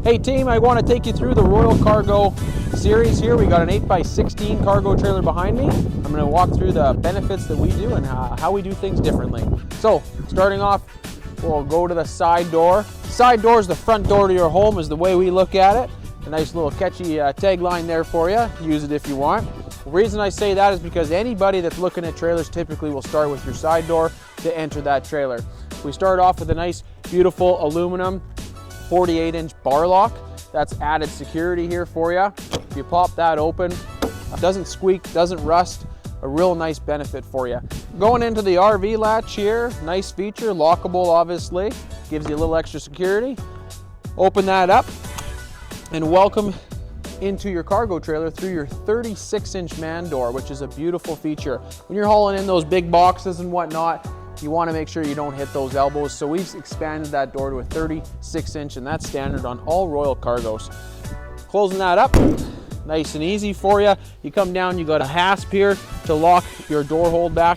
Hey team, I want to take you through the Royal Cargo series here. We got an 8x16 cargo trailer behind me. I'm going to walk through the benefits that we do and how we do things differently. So, starting off, we'll go to the side door. Side door is the front door to your home is the way we look at it. A nice little catchy tagline there for you. Use it if you want. The reason I say that is because anybody that's looking at trailers typically will start with your side door to enter that trailer. We start off with a nice, beautiful aluminum 48-inch bar lock. That's added security here for you. If you pop that open, it doesn't squeak, doesn't rust, a real nice benefit for you. Going into the RV latch here, nice feature, lockable obviously, gives you a little extra security. Open that up and welcome into your cargo trailer through your 36-inch man door, which is a beautiful feature. When you're hauling in those big boxes and whatnot, you want to make sure you don't hit those elbows. So we've expanded that door to a 36-inch, and that's standard on all Royal Cargos. Closing that up, nice and easy for you. You come down, you got a hasp here to lock your door hold back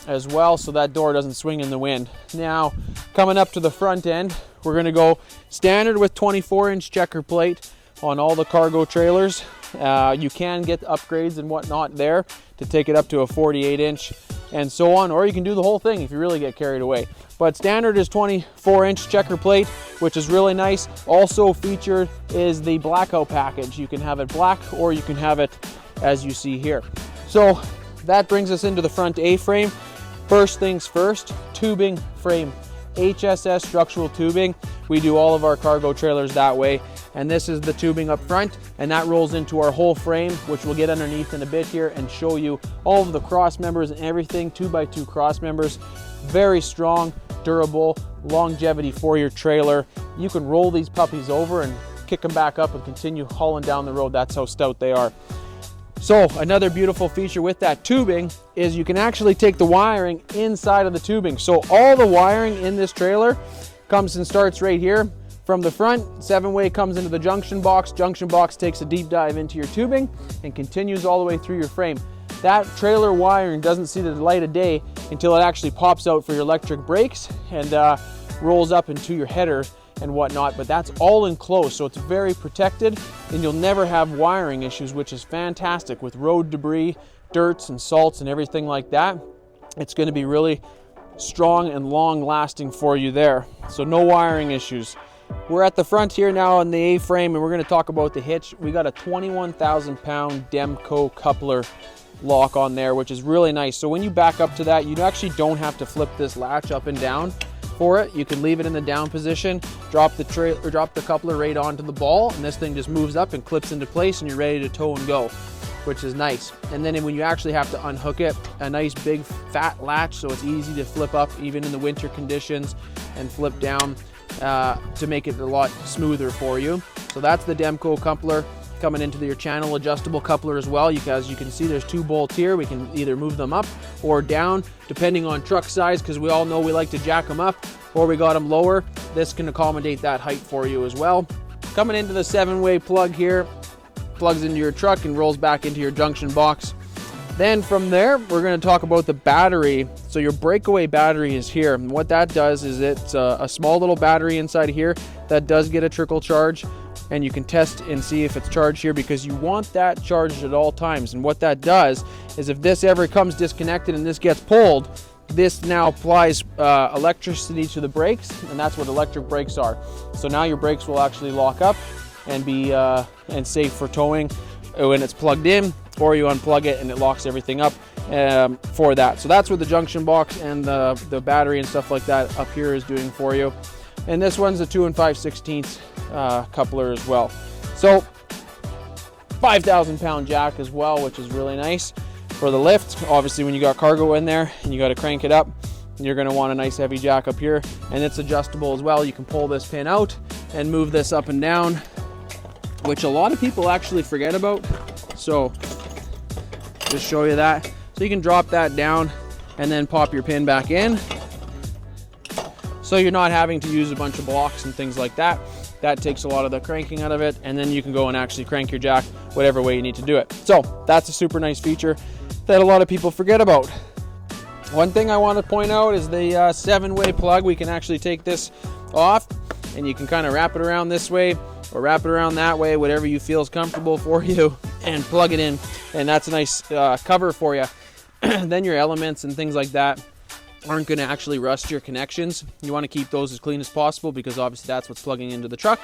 as well, so that door doesn't swing in the wind. Now, coming up to the front end, we're going to go standard with 24-inch checker plate on all the cargo trailers. You can get upgrades and whatnot there to take it up to a 48-inch and so on, or you can do the whole thing if you really get carried away. But standard is 24-inch checker plate, which is really nice. Also featured is the blackout package. You can have it black or you can have it as you see here. So that brings us into the front A-frame. First things first, tubing frame. HSS structural tubing. We do all of our cargo trailers that way. And this is the tubing up front, and that rolls into our whole frame, which we'll get underneath in a bit here and show you all of the cross members and everything, 2x2 cross members. Very strong, durable, longevity for your trailer. You can roll these puppies over and kick them back up and continue hauling down the road. That's how stout they are. So another beautiful feature with that tubing is you can actually take the wiring inside of the tubing. So all the wiring in this trailer comes and starts right here. From the front, 7-way comes into the junction box. Junction box takes a deep dive into your tubing and continues all the way through your frame. That trailer wiring doesn't see the light of day until it actually pops out for your electric brakes and rolls up into your header and whatnot, but that's all enclosed, so it's very protected and you'll never have wiring issues, which is fantastic with road debris, dirts and salts and everything like that. It's going to be really strong and long lasting for you there, so no wiring issues. We're at the front here now on the A-frame, and we're going to talk about the hitch. We got a 21,000-pound Demco coupler lock on there, which is really nice. So when you back up to that, you actually don't have to flip this latch up and down for it. You can leave it in the down position, drop the coupler right onto the ball, and this thing just moves up and clips into place, and you're ready to tow and go, which is nice. And then when you actually have to unhook it, a nice big fat latch, so it's easy to flip up even in the winter conditions and flip down to make it a lot smoother for you. So that's the Demco coupler coming into your channel adjustable coupler as well. As you can see, there's 2 bolts here. We can either move them up or down depending on truck size, because we all know we like to jack them up, or we got them lower. This can accommodate that height for you as well. Coming into the 7-way plug here, plugs into your truck and rolls back into your junction box. Then from there, we're going to talk about the battery. So your breakaway battery is here. And what that does is it's a small little battery inside here that does get a trickle charge. And you can test and see if it's charged here, because you want that charged at all times. And what that does is if this ever comes disconnected and this gets pulled, this now applies electricity to the brakes, and that's what electric brakes are. So now your brakes will actually lock up and be and safe for towing when it's plugged in, or you unplug it and it locks everything up for that. So that's what the junction box and the battery and stuff like that up here is doing for you. And this one's a 2 5/16 coupler as well. So 5,000-pound jack as well, which is really nice for the lift. Obviously when you got cargo in there and you got to crank it up, you're going to want a nice heavy jack up here, and it's adjustable as well. You can pull this pin out and move this up and down, which a lot of people actually forget about. So just show you that. So you can drop that down and then pop your pin back in, so you're not having to use a bunch of blocks and things like that. That takes a lot of the cranking out of it, and then you can go and actually crank your jack whatever way you need to do it. So that's a super nice feature that a lot of people forget about. One thing I want to point out is the 7-way plug. We can actually take this off and you can kind of wrap it around this way or wrap it around that way, whatever you feel is comfortable for you, and plug it in, and that's a nice cover for you. Then your elements and things like that aren't going to actually rust your connections. You want to keep those as clean as possible because obviously that's what's plugging into the truck.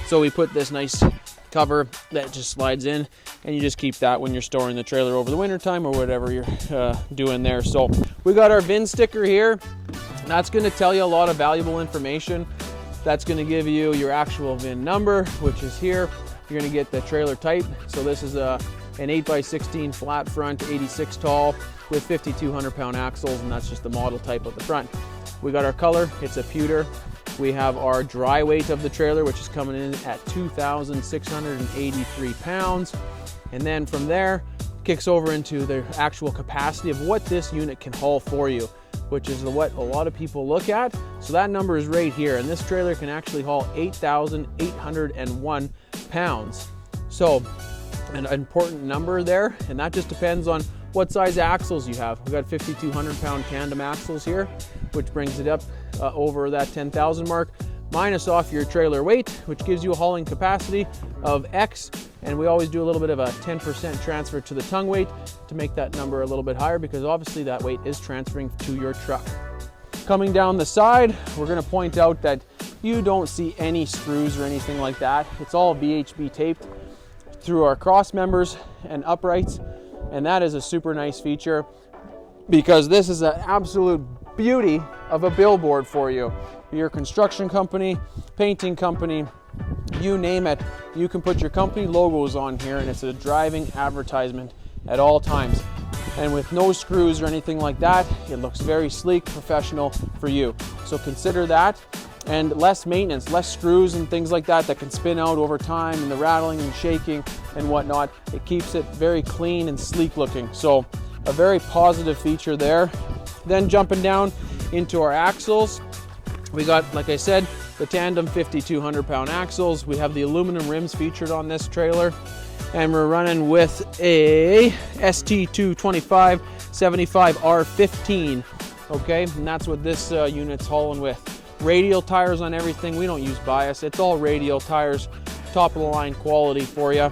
So we put this nice cover that just slides in, and you just keep that when you're storing the trailer over the winter time or whatever you're doing there. So we got our VIN sticker here. That's going to tell you a lot of valuable information. That's going to give you your actual VIN number, which is here. You're going to get the trailer type. So this is an 8x16 flat front, 86 tall with 5,200 pound axles, and that's just the model type of the front. We got our color, it's a pewter. We have our dry weight of the trailer, which is coming in at 2,683 pounds. And then from there, kicks over into the actual capacity of what this unit can haul for you, which is what a lot of people look at. So that number is right here, and this trailer can actually haul 8,801 pounds. So an important number there, and that just depends on what size axles you have. We've got 5,200 pound tandem axles here, which brings it up over that 10,000 mark, minus off your trailer weight, which gives you a hauling capacity of X. And we always do a little bit of a 10% transfer to the tongue weight to make that number a little bit higher, because obviously that weight is transferring to your truck. Coming down the side, we're going to point out that you don't see any screws or anything like that. It's all VHB taped through our cross members and uprights, and that is a super nice feature because this is an absolute beauty of a billboard for you. Your construction company, painting company, you name it, you can put your company logos on here, and it's a driving advertisement at all times. And with no screws or anything like that, it looks very sleek, professional for you. So consider that, and less maintenance, less screws and things like that that can spin out over time, and the rattling and shaking and whatnot. It keeps it very clean and sleek looking. So a very positive feature there. Then jumping down into our axles, we got, like I said, the tandem 5,200 pound axles. We have the aluminum rims featured on this trailer, and we're running with a ST225 75R15. Okay, and that's what this unit's hauling with. Radial tires on everything. We don't use bias. It's all radial tires, top of the line quality for you.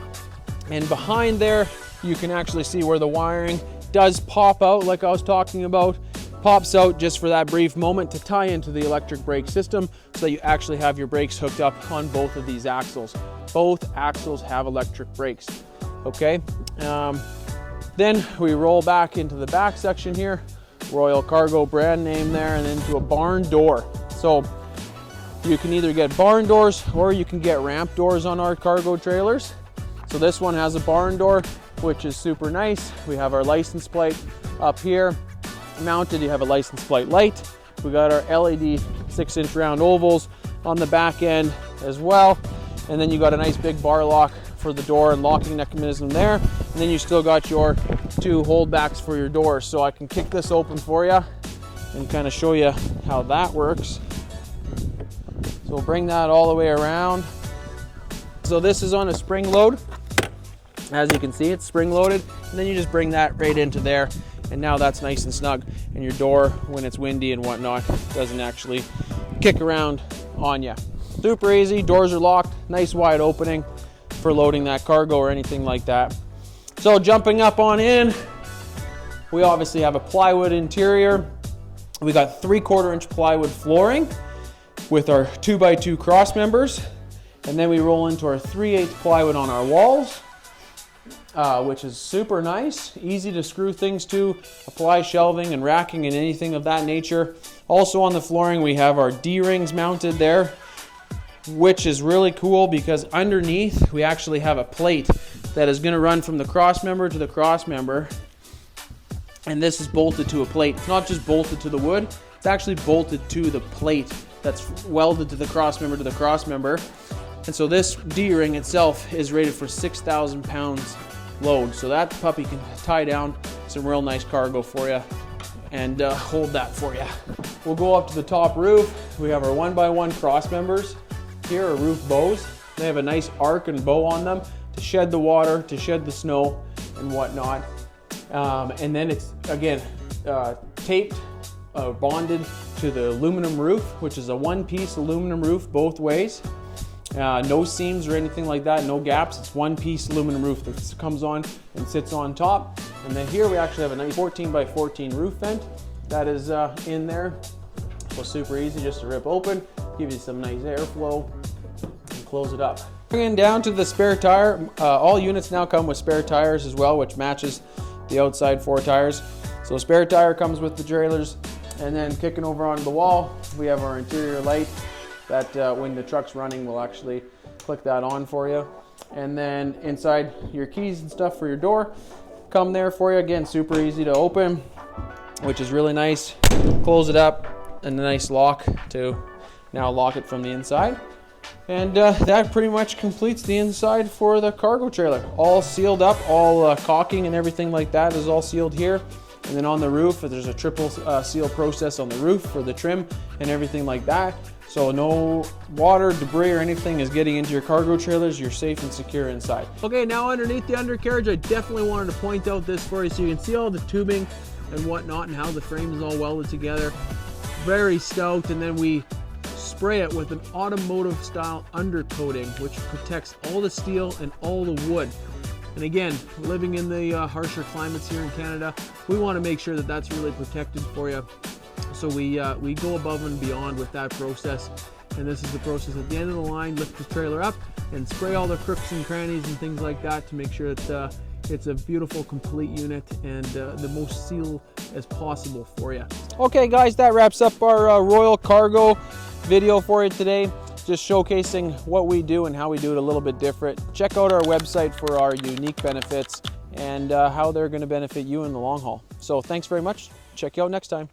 And behind there, you can actually see where the wiring does pop out, like I was talking about. Pops out just for that brief moment to tie into the electric brake system, so that you actually have your brakes hooked up on both of these axles. Both axles have electric brakes. Okay, then we roll back into the back section here. Royal Cargo brand name there, and into a barn door. So you can either get barn doors or you can get ramp doors on our cargo trailers. So this one has a barn door, which is super nice. We have our license plate up here mounted. You have a license plate light. We got our LED 6-inch round ovals on the back end as well. And then you got a nice big bar lock for the door and locking mechanism there. And then you still got your two holdbacks for your doors. So I can kick this open for you and kind of show you how that works. So we'll bring that all the way around. So this is on a spring load. As you can see, it's spring loaded, and then you just bring that right into there, and now that's nice and snug, and your door, when it's windy and whatnot, doesn't actually kick around on you. Super easy. Doors are locked, nice wide opening for loading that cargo or anything like that. So jumping up on in, we obviously have a plywood interior. We got 3/4 inch plywood flooring with our 2x2 cross members, and then we roll into our 3/8 plywood on our walls, which is super nice, easy to screw things to, apply shelving and racking and anything of that nature. Also on the flooring, we have our D-rings mounted there, which is really cool because underneath we actually have a plate that is going to run from the cross member to the cross member, and this is bolted to a plate. It's not just bolted to the wood, it's actually bolted to the plate that's welded to the cross member to the cross member. And so this D-ring itself is rated for 6,000 pounds load. So that puppy can tie down some real nice cargo for you and hold that for you. We'll go up to the top roof. We have our 1x1 cross members here, or roof bows. They have a nice arc and bow on them to shed the water, to shed the snow and whatnot. And then it's, again, taped bonded to the aluminum roof, which is a one-piece aluminum roof both ways. No seams or anything like that, no gaps. It's one-piece aluminum roof that comes on and sits on top. And then here we actually have a nice 14 by 14 roof vent that is in there. So super easy just to rip open, give you some nice airflow, and close it up. Bringing down to the spare tire, all units now come with spare tires as well, which matches the outside 4 tires. So spare tire comes with the trailers, and then kicking over onto the wall, we have our interior light that when the truck's running, we'll actually click that on for you. And then inside, your keys and stuff for your door come there for you. Again, super easy to open, which is really nice. Close it up, and a nice lock to now lock it from the inside. And that pretty much completes the inside for the cargo trailer. All sealed up, all caulking and everything like that is all sealed here. And then on the roof, there's a triple seal process on the roof for the trim and everything like that. So no water, debris, or anything is getting into your cargo trailers. You're safe and secure inside. Okay, now underneath the undercarriage, I definitely wanted to point out this for you so you can see all the tubing and whatnot and how the frame is all welded together. Very stout. And then we spray it with an automotive style undercoating, which protects all the steel and all the wood. And again, living in the harsher climates here in Canada, we want to make sure that that's really protected for you. So we go above and beyond with that process. And this is the process at the end of the line. Lift the trailer up and spray all the crooks and crannies and things like that to make sure that it's a beautiful, complete unit and the most seal as possible for you. Okay guys, that wraps up our Royal Cargo video for you today. Just showcasing what we do and how we do it a little bit different. Check out our website for our unique benefits and how they're going to benefit you in the long haul. So thanks very much. Check you out next time.